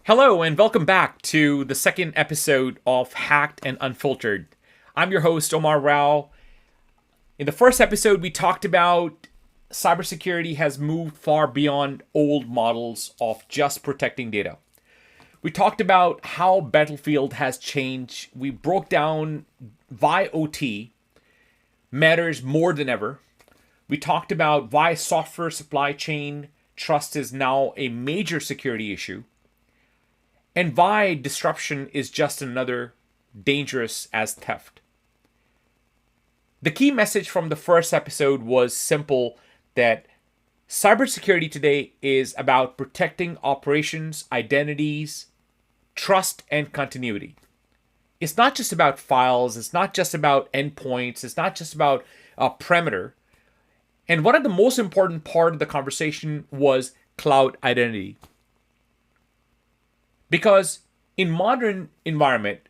Hello, and welcome back to the second episode of Hacked and Unfiltered. I'm your host, Omar Rao. In the first episode, we talked about cybersecurity has moved far beyond old models of just protecting data. We talked about how Battlefield has changed. We broke down why OT matters more than ever. We talked about why software supply chain trust is now a major security issue, and why disruption is just another dangerous as theft. The key message from the first episode was simple, that cybersecurity today is about protecting operations, identities, trust, and continuity. It's not just about files, it's not just about endpoints, it's not just about a perimeter. And one of the most important part of the conversation was cloud identity. Because in modern environment,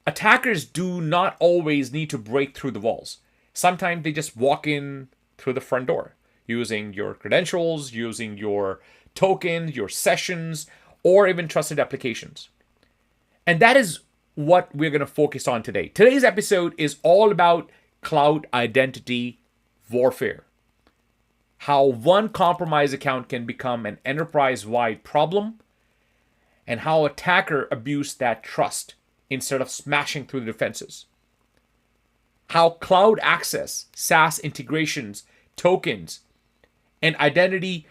attackers do not always need to break through the walls. Sometimes they just walk in through the front door using your credentials, using your tokens, your sessions, or even trusted applications. And that is what we're going to focus on today. Today's episode is all about cloud identity warfare. How one compromised account can become an enterprise-wide problem, and how attacker abuse that trust instead of smashing through the defenses. How cloud access, SaaS integrations, tokens, and identity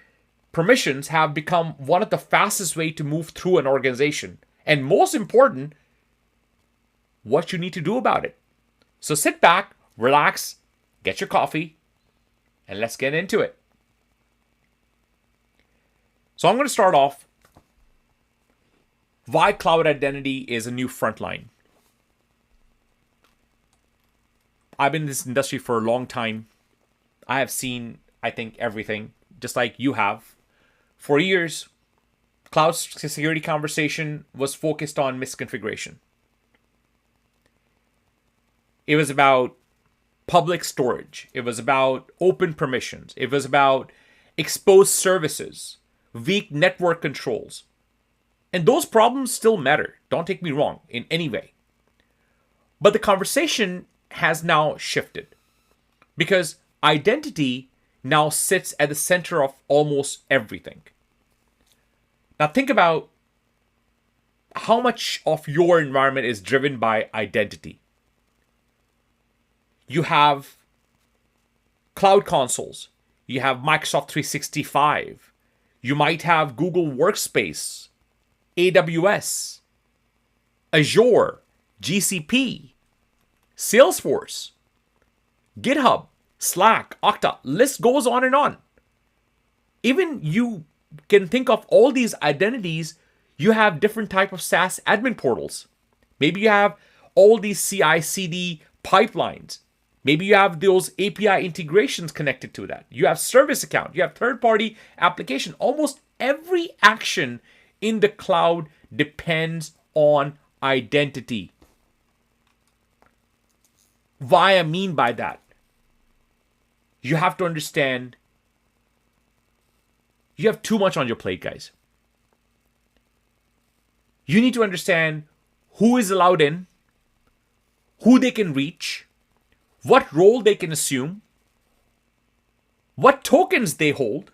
permissions have become one of the fastest way to move through an organization. And most important, what you need to do about it. So sit back, relax, get your coffee, and let's get into it. So I'm going to start off why cloud identity is a new frontline. I've been in this industry for a long time. I have seen, I think, everything, just like you have. For years, cloud security conversation was focused on misconfiguration. It was about public storage. It was about open permissions. It was about exposed services, weak network controls. And those problems still matter. Don't take me wrong in any way. But the conversation has now shifted because identity now sits at the center of almost everything. Now think about how much of your environment is driven by identity. You have cloud consoles. You have Microsoft 365. You might have Google Workspace, AWS, Azure, GCP, Salesforce, GitHub, Slack, Okta. List goes on and on. Even you can think of all these identities. You have different type of SaaS admin portals. Maybe you have all these CI/CD pipelines. Maybe you have those API integrations connected to that. You have service account. You have third-party application. Almost every action in the cloud depends on identity. Why I mean by that? You have to understand you have too much on your plate, guys. You need to understand who is allowed in, who they can reach, what role they can assume, what tokens they hold,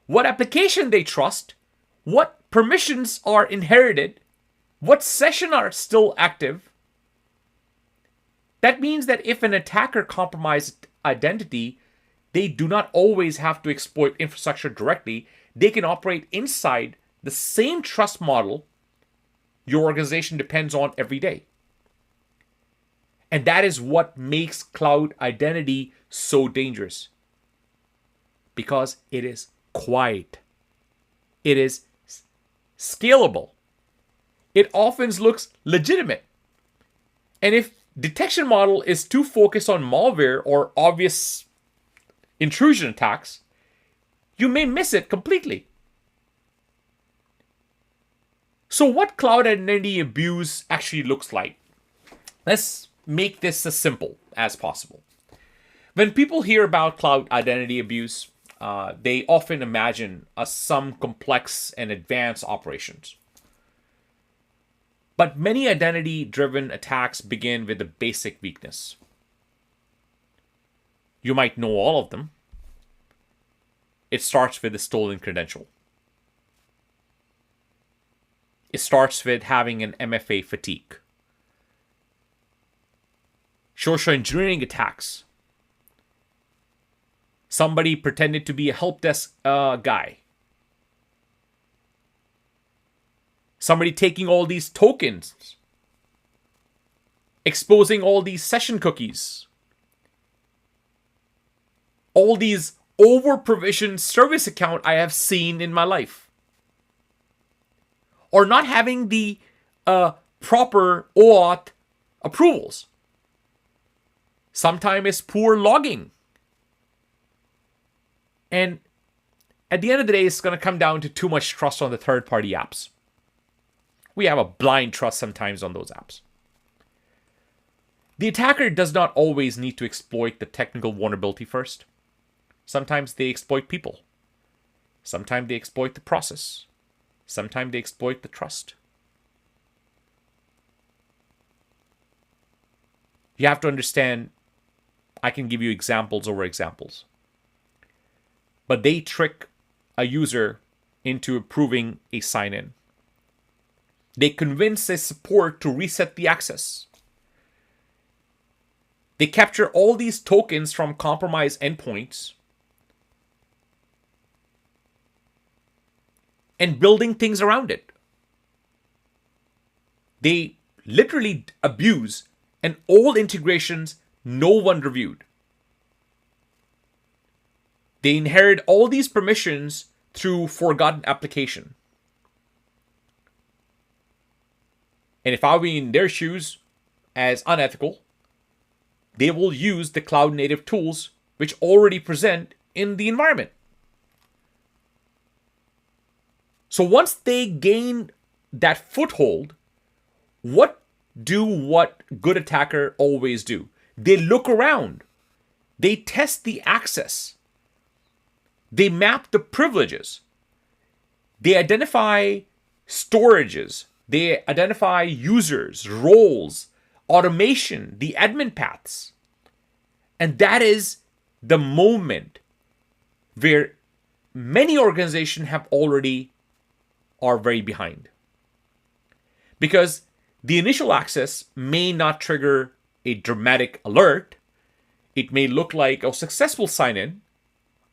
what application they trust, what permissions are inherited, what sessions are still active. That means that if an attacker compromised identity, they do not always have to exploit infrastructure directly. They can operate inside the same trust model your organization depends on every day. And that is what makes cloud identity so dangerous. Because it is quiet. It is scalable. It often looks legitimate. And if detection model is too focused on malware or obvious intrusion attacks, you may miss it completely. So what cloud identity abuse actually looks like? Let's make this as simple as possible. When people hear about cloud identity abuse, they often imagine some complex and advanced operations. But many identity-driven attacks begin with a basic weakness. You might know all of them. It starts with a stolen credential. It starts with having an MFA fatigue. Social engineering attacks. Somebody pretended to be a help desk guy. Somebody taking all these tokens, exposing all these session cookies, all these over-provisioned service account I have seen in my life. Or not having the proper OAuth approvals. Sometimes it's poor logging. And at the end of the day, it's going to come down to too much trust on the third-party apps. We have a blind trust sometimes on those apps. The attacker does not always need to exploit the technical vulnerability first. Sometimes they exploit people. Sometimes they exploit the process. Sometimes they exploit the trust. You have to understand, I can give you examples over examples. But they trick a user into approving a sign-in. They convince a support to reset the access. They capture all these tokens from compromised endpoints and building things around it. They literally abuse an old integrations no one reviewed. They inherit all these permissions through forgotten application. And if I were in their shoes as unethical, they will use the cloud native tools which already present in the environment. So once they gain that foothold, what good attacker always do? They look around. They test the access. They map the privileges. They identify storages. They identify users, roles, automation, the admin paths. And that is the moment where many organizations are very behind. Because the initial access may not trigger a dramatic alert. It may look like a successful sign-in.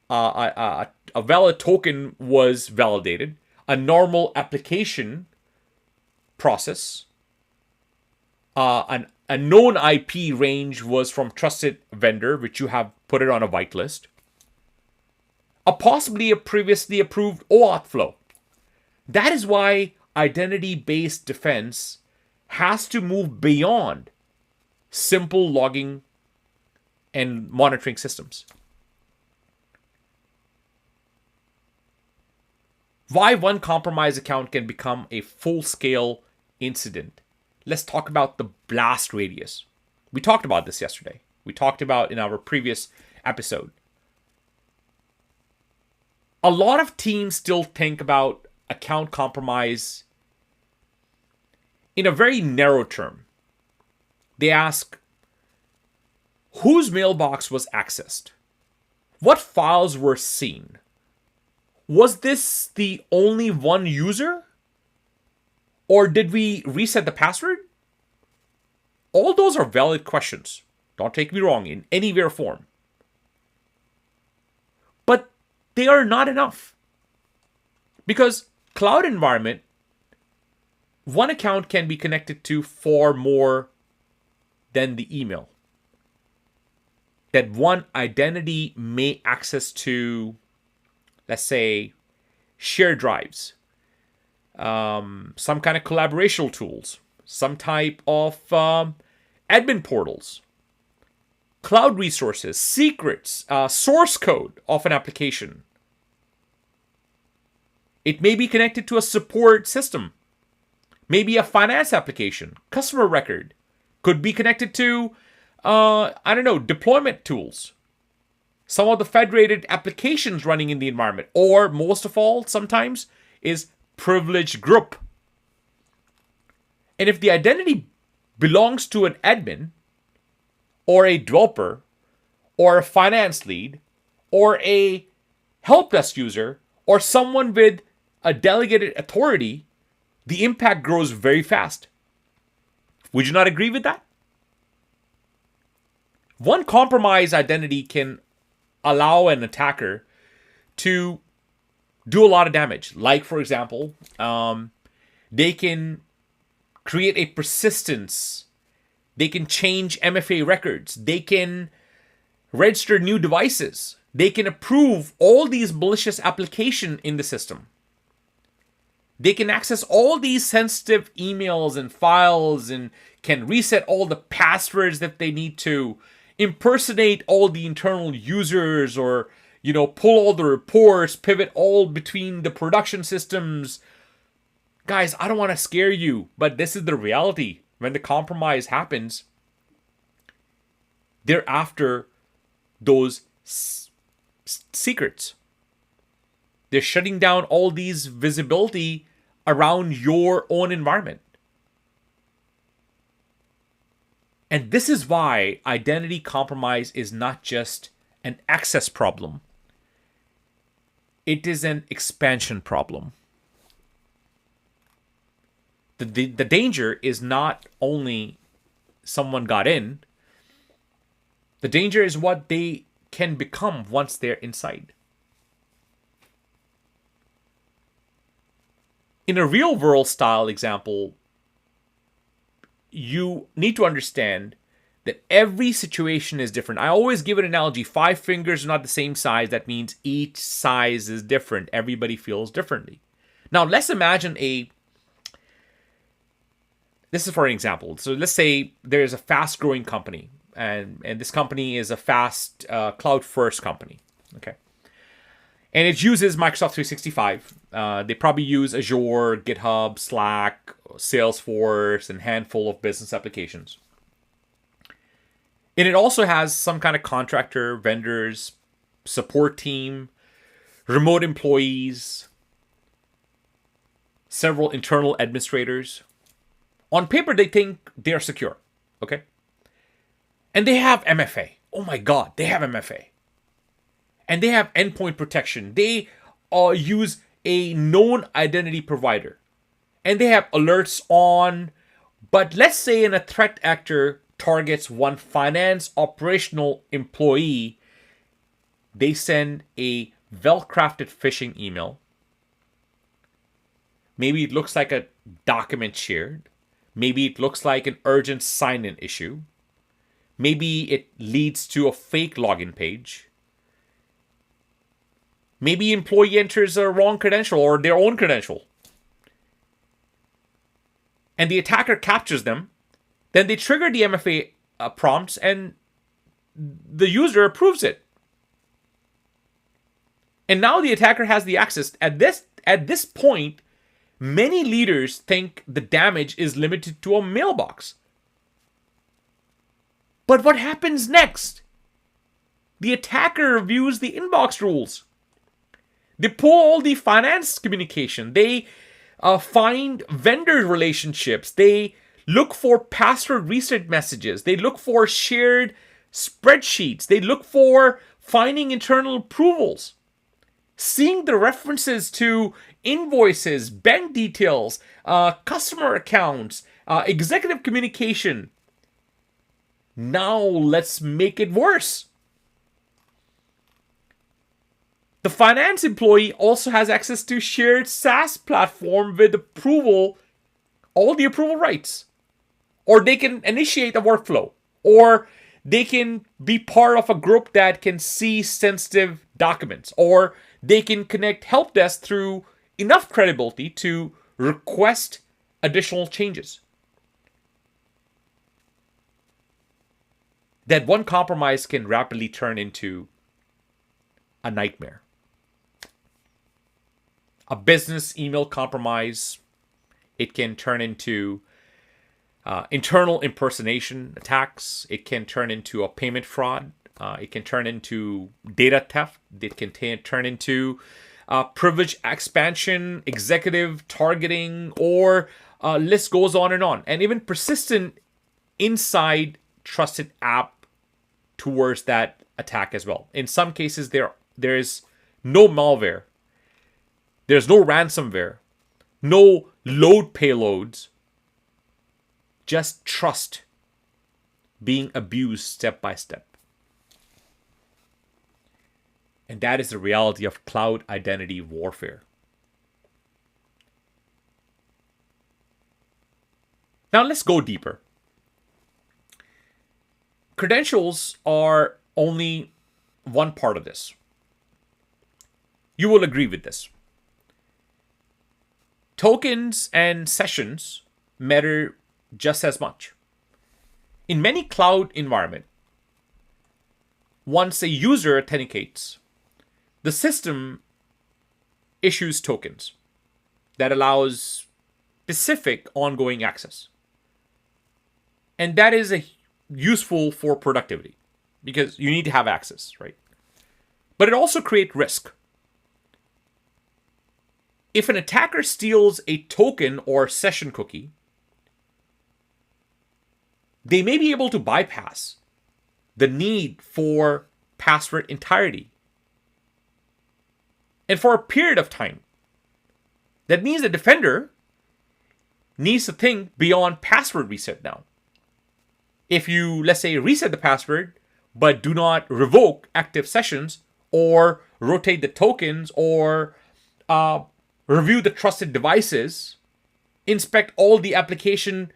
A valid token was validated. A normal application process. A known IP range was from trusted vendor, which you have put it on a whitelist. Possibly a previously approved OAuth flow. That is why identity-based defense has to move beyond simple logging and monitoring systems. Why one compromised account can become a full-scale incident. Let's talk about the blast radius. We talked about this yesterday. We talked about in our previous episode. A lot of teams still think about account compromise in a very narrow term. They ask, whose mailbox was accessed? What files were seen? Was this the only one user? Or did we reset the password? All those are valid questions. Don't take me wrong, in any way or form. But they are not enough. Because cloud environment, one account can be connected to far more than the email. That one identity may access to, let's say, shared drives, some kind of collaborational tools, some type of admin portals, cloud resources, secrets, source code of an application. It may be connected to a support system, maybe a finance application, customer record, could be connected to, deployment tools. Some of the federated applications running in the environment, or most of all, sometimes, is privileged group. And if the identity belongs to an admin or a developer or a finance lead or a help desk user or someone with a delegated authority, the impact grows very fast. Would you not agree with that? One compromised identity can allow an attacker to do a lot of damage. Like, for example, they can create a persistence. They can change MFA records. They can register new devices. They can approve all these malicious applications in the system. They can access all these sensitive emails and files and can reset all the passwords that they need to, impersonate all the internal users, or, pull all the reports, pivot all between the production systems. Guys, I don't want to scare you, but this is the reality. When the compromise happens, they're after those secrets. They're shutting down all these visibility around your own environment. And this is why identity compromise is not just an access problem. It is an expansion problem. The danger is not only someone got in. The danger is what they can become once they're inside. In a real world style example, you need to understand that every situation is different. I always give an analogy. 5 fingers are not the same size. That means each size is different. Everybody feels differently. Now, let's imagine this is for an example. So let's say there's a fast growing company, and this company is a fast cloud first company. Okay. And it uses Microsoft 365. They probably use Azure, GitHub, Slack, Salesforce, and a handful of business applications. And it also has some kind of contractor, vendors, support team, remote employees, several internal administrators. On paper, they think they are secure. Okay? And they have MFA. Oh my God, they have MFA. And they have endpoint protection. They use a known identity provider. And they have alerts on. But let's say a threat actor targets one finance operational employee. They send a well-crafted phishing email. Maybe it looks like a document shared. Maybe it looks like an urgent sign-in issue. Maybe it leads to a fake login page. Maybe employee enters a wrong credential or their own credential. And the attacker captures them. Then they trigger the MFA prompts and the user approves it. And now the attacker has the access. At this point, many leaders think the damage is limited to a mailbox. But what happens next? The attacker reviews the inbox rules. They pull all the finance communication. They find vendor relationships. They look for password reset messages. They look for shared spreadsheets. They look for finding internal approvals. Seeing the references to invoices, bank details, customer accounts, executive communication. Now let's make it worse. The finance employee also has access to shared SaaS platform with approval, all the approval rights. Or they can initiate a workflow. Or they can be part of a group that can see sensitive documents. Or they can connect help desk through enough credibility to request additional changes. That one compromise can rapidly turn into a nightmare. A business email compromise, it can turn into internal impersonation attacks. It can turn into a payment fraud. It can turn into data theft. It can turn into privilege expansion, executive targeting, or list goes on, and even persistent inside trusted app towards that attack as well. In some cases, there's no malware, there's no ransomware, no load payloads, just trust being abused step by step. And that is the reality of cloud identity warfare. Now let's go deeper. Credentials are only one part of this. You will agree with this. Tokens and sessions matter just as much. In many cloud environments, once a user authenticates, the system issues tokens that allows specific ongoing access. And that is useful for productivity because you need to have access, right? But it also creates risk. If an attacker steals a token or session cookie, they may be able to bypass the need for password entirety. And for a period of time. That means the defender needs to think beyond password reset now. If you, let's say, reset the password, but do not revoke active sessions, or rotate the tokens, or review the trusted devices, inspect all the application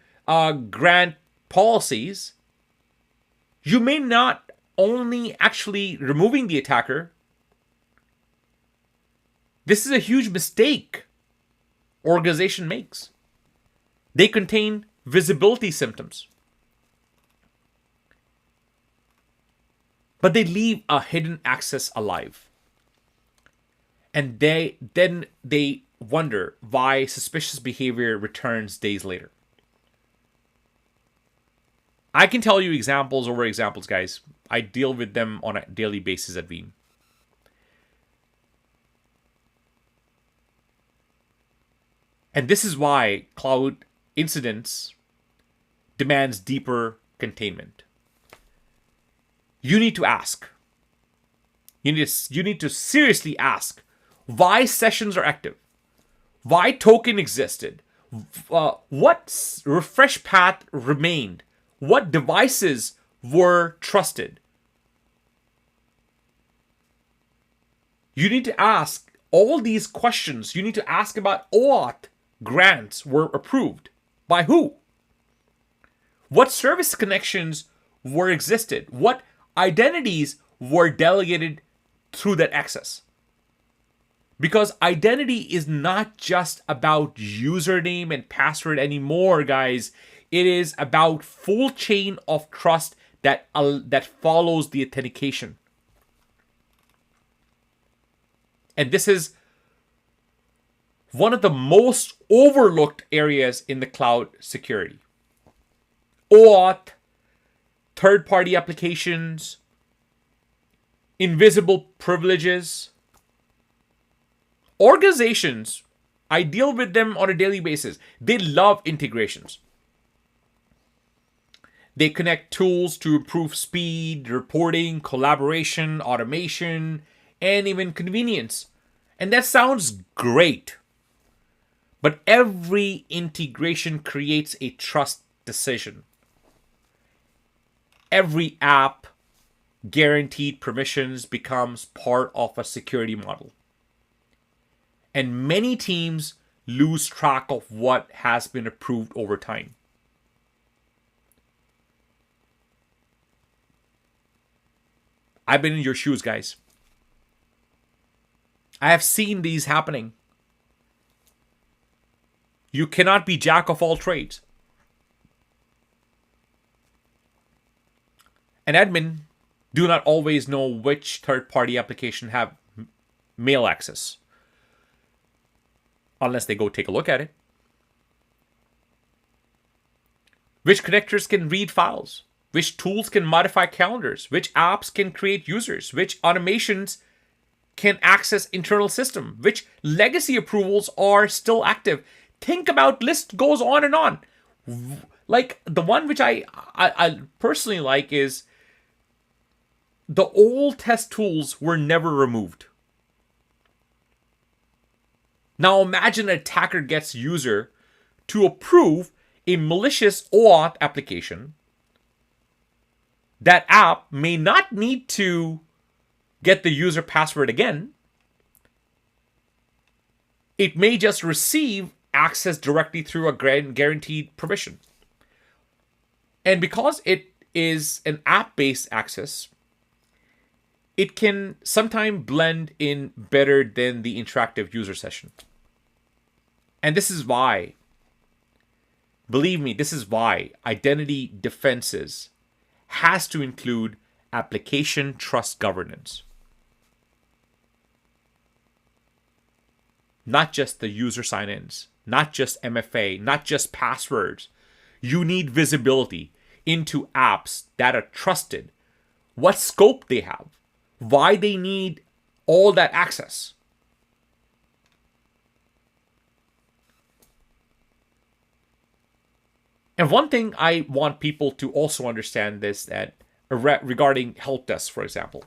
grant policies, you may not only actually removing the attacker. This is a huge mistake organization makes. They contain visibility symptoms. But they leave a hidden access alive. And then they wonder why suspicious behavior returns days later. I can tell you examples over examples, guys. I deal with them on a daily basis at Veeam. And this is why cloud incidents demands deeper containment. You need to ask. You need to seriously ask why sessions are active, why token existed, what refresh path remained, what devices were trusted. You need to ask all these questions. You need to ask about OAuth grants were approved by who? What service connections were existed? What identities were delegated through that access? Because identity is not just about username and password anymore, guys. It is about full chain of trust that follows the authentication. And this is one of the most overlooked areas in the cloud security. OAuth, third-party applications, invisible privileges. Organizations, I deal with them on a daily basis. They love integrations. They connect tools to improve speed, reporting, collaboration, automation, and even convenience. And that sounds great. But every integration creates a trust decision. Every app guaranteed permissions becomes part of a security model. And many teams lose track of what has been approved over time. I've been in your shoes, guys. I have seen these happening. You cannot be jack of all trades. An admin do not always know which third-party application have mail access, unless they go take a look at it. Which connectors can read files? Which tools can modify calendars? Which apps can create users? Which automations can access internal system, which legacy approvals are still active. Think about list goes on and on. Like the one which I personally like is the old test tools were never removed. Now imagine an attacker gets user to approve a malicious OAuth application. That app may not need to get the user password again. It may just receive access directly through a guaranteed permission. And because it is an app-based access, it can sometimes blend in better than the interactive user session. And this is why, believe me, this is why identity defenses has to include application trust governance. Not just the user sign-ins, not just MFA, not just passwords. You need visibility into apps that are trusted, what scope they have, why they need all that access. And one thing I want people to also understand this, that regarding help desk, for example,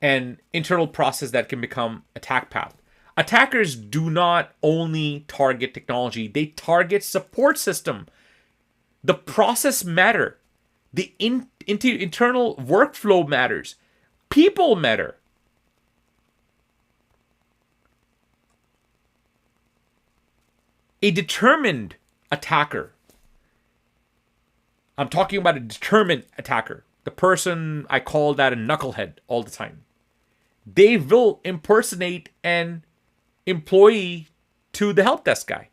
and internal process that can become attack path. Attackers do not only target technology, they target support system. The process matter. The internal workflow matters. People matter. A determined attacker. I'm talking about a determined attacker. The person, I call that a knucklehead all the time. They will impersonate an employee to the help desk guy.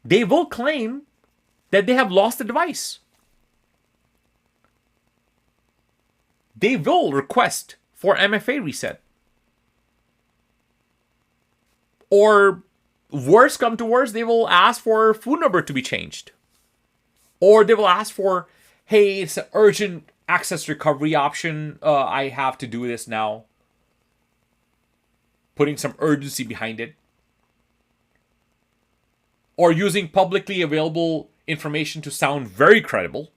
They will claim that they have lost the device. They will request for MFA reset. Or worse come to worse, they will ask for phone number to be changed. Or they will ask for, hey, it's an urgent access recovery option. I have to do this now. Putting some urgency behind it. Or using publicly available information to sound very credible.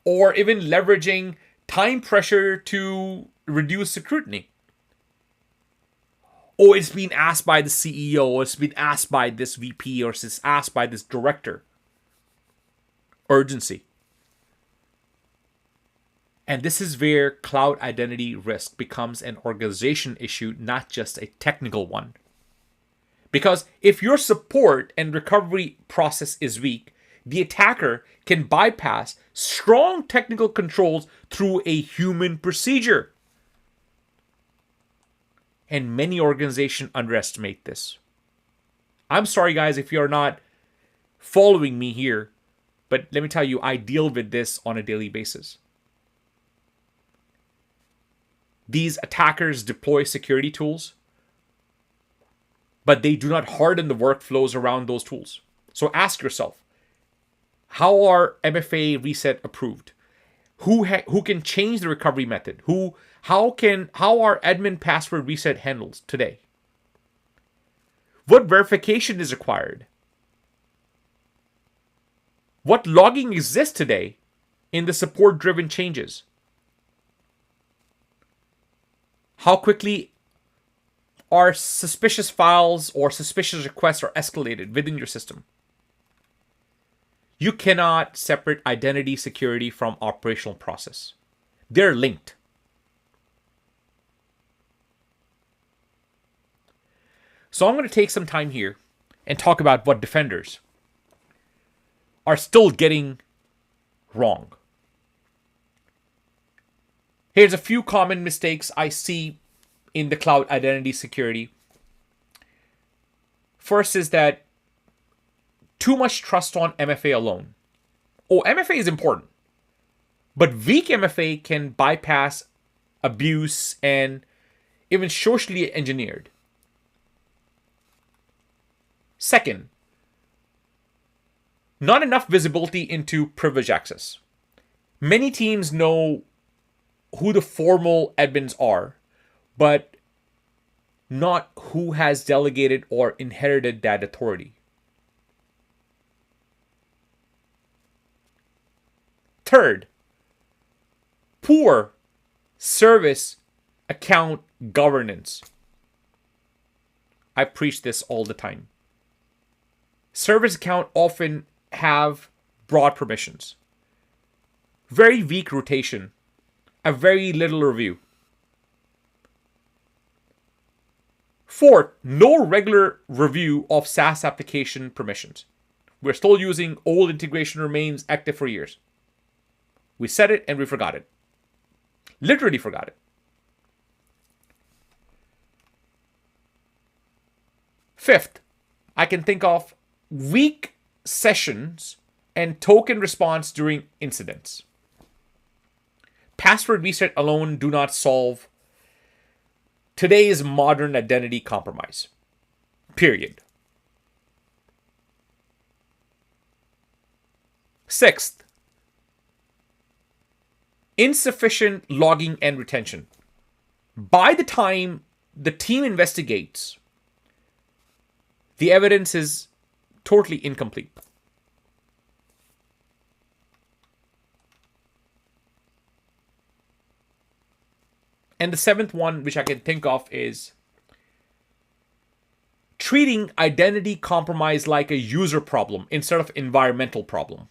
Or even leveraging time pressure to reduce scrutiny. Oh, it's been asked by the CEO, or it's been asked by this VP, or it's asked by this director. Urgency. And this is where cloud identity risk becomes an organization issue, not just a technical one. Because if your support and recovery process is weak, the attacker can bypass strong technical controls through a human procedure. And many organizations underestimate this. I'm sorry, guys, if you're not following me here, but let me tell you, I deal with this on a daily basis. These attackers deploy security tools, but they do not harden the workflows around those tools. So ask yourself, how are MFA reset approved? Who can change the recovery method? How are admin password reset handled today? What verification is required? What logging exists today in the support-driven changes? How quickly are suspicious files or suspicious requests are escalated within your system? You cannot separate identity security from operational process. They're linked. So I'm going to take some time here and talk about what defenders are still getting wrong. Here's a few common mistakes I see in the cloud identity security. First is that too much trust on MFA alone. Oh, MFA is important, but weak MFA can bypass abuse and even socially engineered. Second, not enough visibility into privilege access. Many teams know who the formal admins are, but not who has delegated or inherited that authority. Third, poor service account governance. I preach this all the time. Service account often have broad permissions, very weak rotation, a very little review. Fourth, no regular review of SaaS application permissions. We're still using old integration remains active for years. We said it and we forgot it. Literally forgot it. Fifth, I can think of weak sessions and token response during incidents. Password reset alone do not solve today's modern identity compromise. Period. Sixth, insufficient logging and retention. By the time the team investigates, the evidence is totally incomplete. And the seventh one, which I can think of, is treating identity compromise like a user problem instead of environmental problem.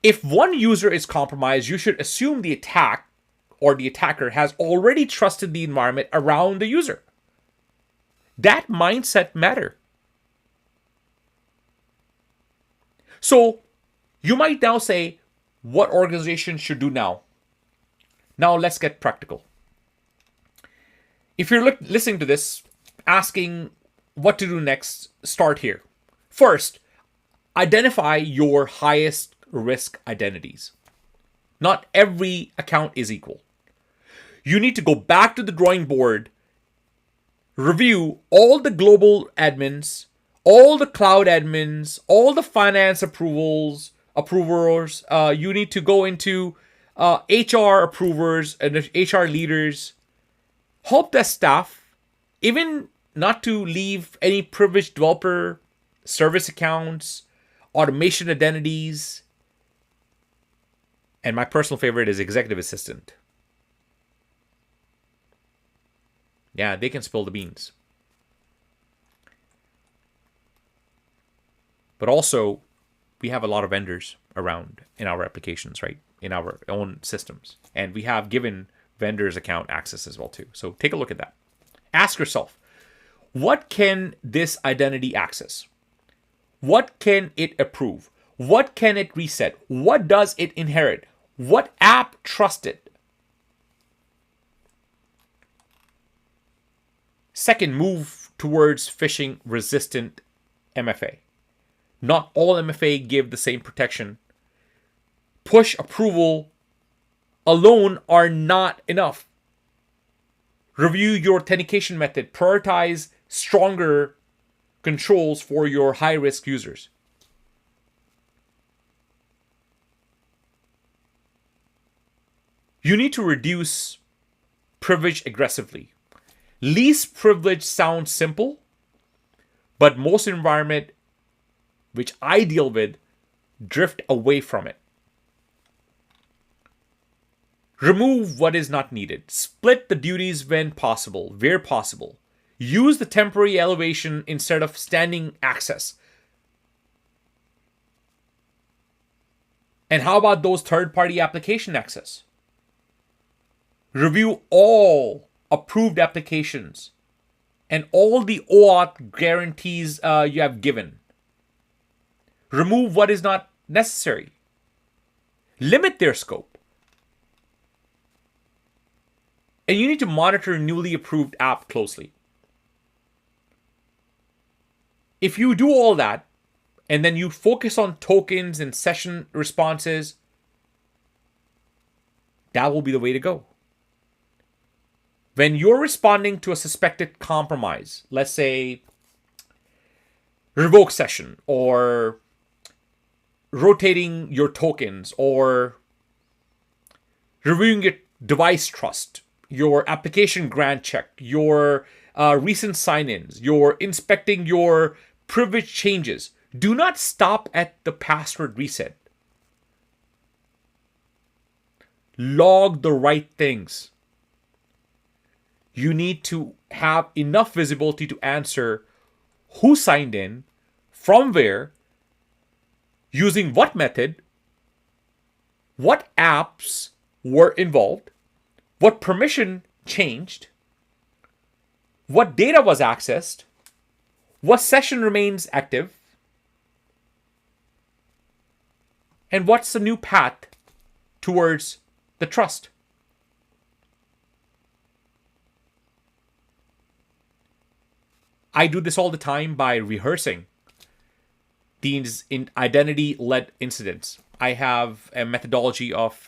If one user is compromised, you should assume the attack or the attacker has already trusted the environment around the user. That mindset matters. So you might now say, what organizations should do now? Now let's get practical. If you're listening to this, asking what to do next, start here. First, identify your highest risk identities. Not every account is equal. You need to go back to the drawing board, review all the global admins, all the cloud admins, all the finance approvers. You need to go into HR approvers and HR leaders, help desk staff, even not to leave any privileged developer, service accounts, automation identities, and my personal favorite is executive assistant. Yeah, they can spill the beans. But also, we have a lot of vendors around in our applications, right? In our own systems. And we have given vendors account access as well too. So take a look at that. Ask yourself, what can this identity access? What can it approve? What can it reset? What does it inherit? What app trusts it? Second, move towards phishing resistant MFA. Not all MFA give the same protection. Push approval alone are not enough. Review your authentication method. Prioritize stronger controls for your high-risk users. You need to reduce privilege aggressively. Least privilege sounds simple, but most environments, which I deal with, drift away from it. Remove what is not needed. Split the duties when possible, where possible. Use the temporary elevation instead of standing access. And how about those third-party application access? Review all approved applications and all the OAuth guarantees you have given. Remove what is not necessary. Limit their scope. And you need to monitor newly approved app closely. If you do all that, and then you focus on tokens and session responses, that will be the way to go. When you're responding to a suspected compromise, let's say revoke session or rotating your tokens or reviewing your device trust, your application grant check, your recent sign-ins, you're inspecting your privilege changes. Do not stop at the password reset. Log the right things. You need to have enough visibility to answer who signed in, from where, using what method, what apps were involved, what permission changed, what data was accessed, what session remains active, and what's the new path towards the trust. I do this all the time by rehearsing these identity-led incidents. I have a methodology of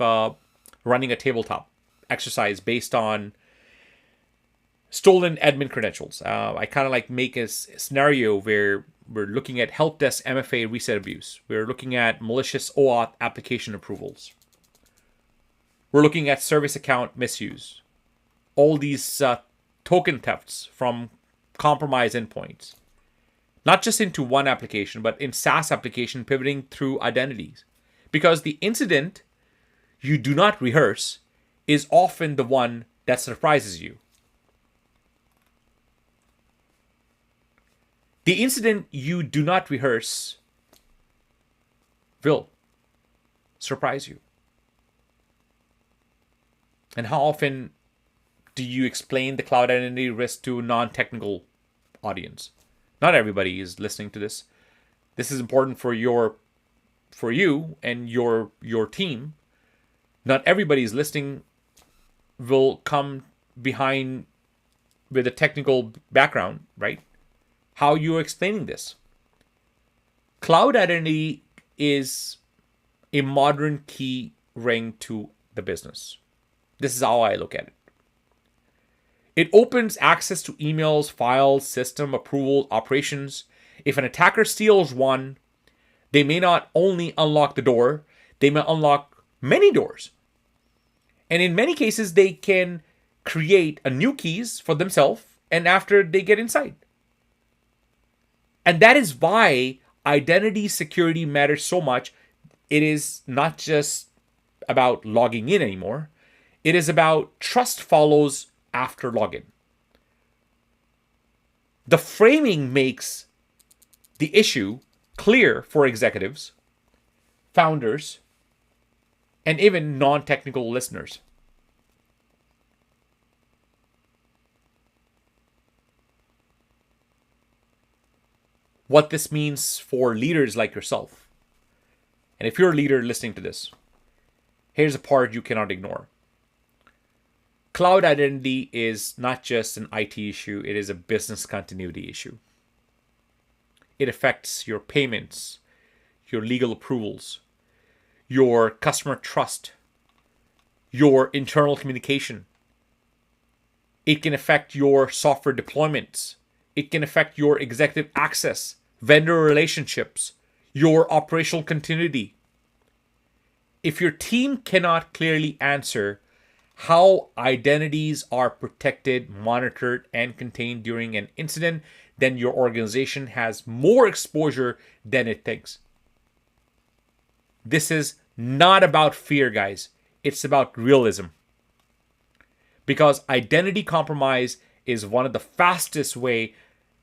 running a tabletop exercise based on stolen admin credentials. I kind of like make a scenario where we're looking at help desk MFA reset abuse. We're looking at malicious OAuth application approvals. We're looking at service account misuse. All these token thefts from compromised endpoints. Not just into one application, but in SaaS application pivoting through identities. Because the incident you do not rehearse is often the one that surprises you. The incident you do not rehearse will surprise you. And how often do you explain the cloud identity risk to a non-technical audience? Not everybody is listening to this. This is important for you and your team. Not everybody is listening will come behind with a technical background, right? How you're explaining this. Cloud identity is a modern key ring to the business. This is how I look at it. It opens access to emails, files, system, approval, operations. If an attacker steals one, they may not only unlock the door, they may unlock many doors. And in many cases, they can create a new keys for themselves and after they get inside. And that is why identity security matters so much. It is not just about logging in anymore. It is about trust follows after login. The framing makes the issue clear for executives, founders, and even non-technical listeners. What this means for leaders like yourself. And if you're a leader listening to this, here's a part you cannot ignore. Cloud identity is not just an IT issue, it is a business continuity issue. It affects your payments, your legal approvals, your customer trust, your internal communication. It can affect your software deployments. It can affect your executive access, vendor relationships, your operational continuity. If your team cannot clearly answer how identities are protected, monitored, and contained during an incident, then your organization has more exposure than it thinks. This is not about fear, guys. It's about realism. Because identity compromise is one of the fastest way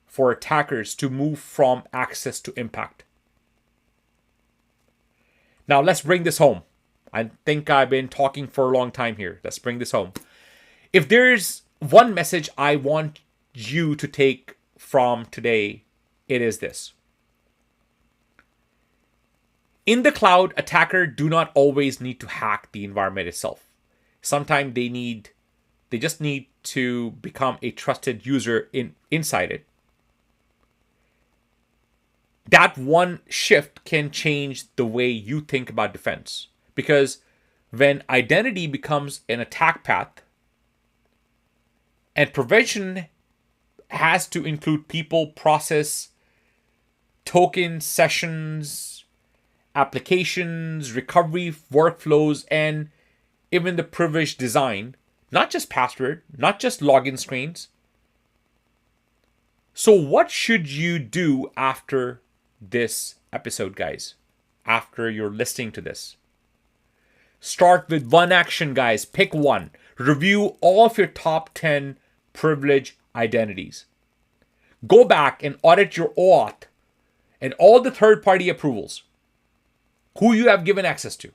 for attackers to move from access to impact. Now let's bring this home. I think I've been talking for a long time here. Let's bring this home. If there's one message I want you to take from today, it is this. In the cloud, attackers do not always need to hack the environment itself. Sometimes they just need to become a trusted user inside it. That one shift can change the way you think about defense. Because when identity becomes an attack path, and prevention has to include people, process, token sessions, applications, recovery workflows, and even the privilege design, not just password, not just login screens. So what should you do after this episode, guys? After you're listening to this? Start with one action, guys. Pick one. Review all of your top 10 privilege identities. Go back and audit your OAuth and all the third-party approvals, who you have given access to.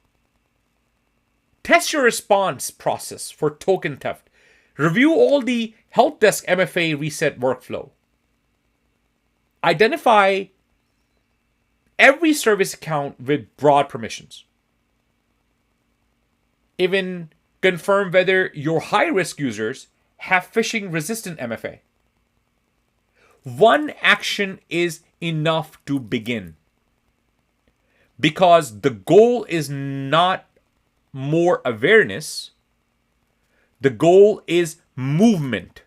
Test your response process for token theft. Review all the help desk MFA reset workflow. Identify every service account with broad permissions. Even confirm whether your high-risk users have phishing-resistant MFA. One action is enough to begin, because the goal is not more awareness. The goal is movement.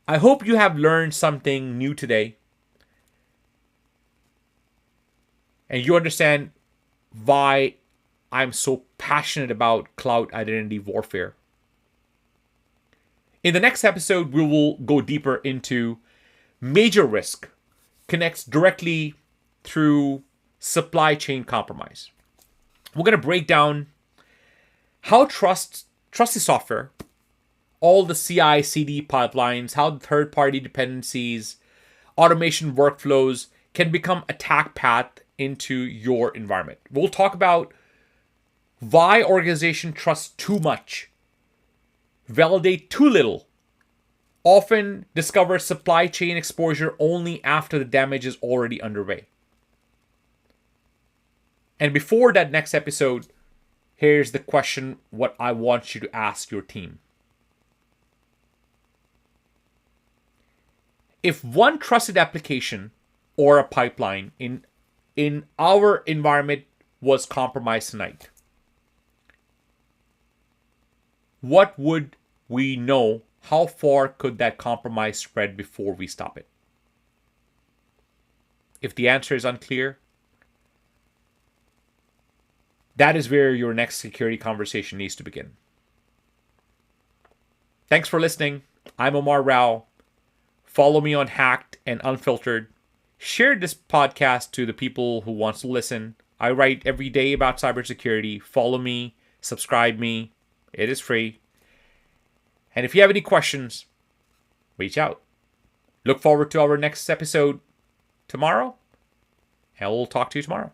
I hope you have learned something new today, and you understand why I'm so passionate about cloud identity warfare. In the next episode, we will go deeper into major risk connects directly through supply chain compromise. We're going to break down how trusted software, all the CI/CD pipelines, how the third-party dependencies, automation workflows can become attack path into your environment. We'll talk about why organizations trust too much, validate too little, often discover supply chain exposure only after the damage is already underway. And before that next episode, here's the question what I want you to ask your team. If one trusted application or a pipeline in our environment was compromised tonight, what would we know? How far could that compromise spread before we stop it? If the answer is unclear, that is where your next security conversation needs to begin. Thanks for listening. I'm Omar Rao. Follow me on Hacked and Unfiltered. Share this podcast to the people who wants to listen. I write every day about cybersecurity. Follow me, subscribe me. It is free. And if you have any questions, reach out. Look forward to our next episode tomorrow, and we'll talk to you tomorrow.